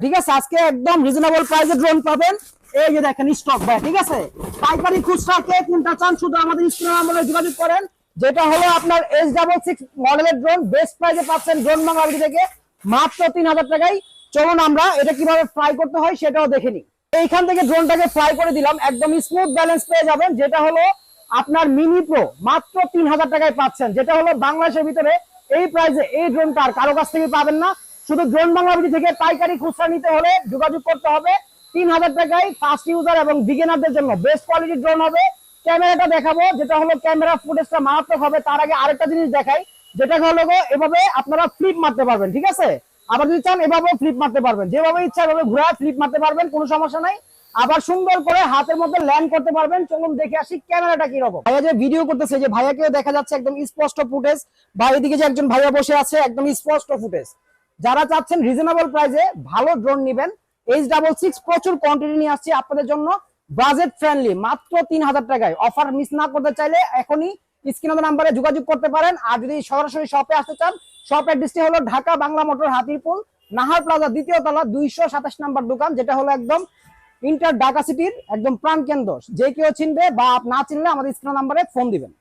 ঠিক আছে, আজকে একদম রিজনেবল প্রাইসে ড্রোন পাবেন। এই যে দেখেন স্টক ভাই, ঠিক আছে। পাইকারি খুচরা কে কোনটা চান শুধু আমাদের স্ক্রিনে নাম্বারে যোগাযোগ করেন। যেটা হলো আপনার S66 মডেলের ড্রোন, বেস্ট প্রাইসে পাচ্ছেন ড্রোন বাংলাদেশ থেকে মাত্র 3000 টাকায়। চলুন আমরা এটা কিভাবে ফ্লাই করতে হয় সেটাও দেখে নিই। এইখান থেকে ড্রোনটাকে ফ্লাই করে দিলাম, একদম স্মুথ ব্যালেন্স পেয়ে যাবেন। যেটা হলো আপনার মিনি প্রো মাত্র 3000 টাকায় পাচ্ছেন, যেটা হলো বাংলাদেশের ভিতরে এই প্রাইসে এই ড্রোনটা আর কারো কাছ থেকে পাবেন না। শুধু ড্রোন বাংলাদেশ থেকে পাইকারি খুচরা নিতে হলে যোগাযোগ করতে হবে। 3000 টাকায় ফার্স্ট ইউজার এবং বিগিনারদের জন্য বেস্ট কোয়ালিটির ড্রোন হবে। ক্যামেরাটা দেখাবো, যেটা হলো ক্যামেরা ফুটেজটা মারাত্মক হবে। তার আগে আরেকটা জিনিস দেখাই, যেটা হলো এভাবে আপনারা ফ্লিপ মারতে পারবেন, ঠিক আছে। আবার যদি চান এভাবেও ফ্লিপ মারতে পারবেন, যেভাবে ইচ্ছা এভাবে ঘুরে ফ্লিপ মারতে পারবেন, কোনো সমস্যা নাই। আবার সুন্দর করে হাতের মধ্যে ল্যান্ড করতে পারবেন। চলুন দেখে আসি ক্যামেরাটা কি রকম। ভাইয়া যে ভিডিও করতেছে, যে ভাইয়াকে দেখা যাচ্ছে একদম স্পষ্ট ফুটেজ। ভাই এদিকে যে একজন ভাইয়া বসে আছে, একদম স্পষ্ট ফুটেজ। যারা চাচ্ছেন রিজনেবল প্রাইসে ভালো ড্রোন নেবেন, S66 প্রচুর কোয়ান্টিটি নিয়ে আসছি আপনাদের জন্য, বাজেট ফ্রেন্ডলি মাত্র 3000 টাকায়। অফার মিস না করতে চাইলে এখনই স্ক্রিনের নাম্বারে যোগাযোগ করতে পারেন। আর যদি সরাসরি শপে আসতে চান, শপ অ্যাড্রেসটি হলো ঢাকা বাংলা মোটর, হাতিরপুল, নাহার প্লাজা, দ্বিতীয় তলা, 227 নম্বর দোকান, যেটা হলো একদম ইন্টার ঢাকা সিটির একদম প্রাণ কেন্দ্র। যে কেউ চিনবে বা না চিনলে আমাদের স্ক্রিনের নাম্বারে ফোন দিবেন।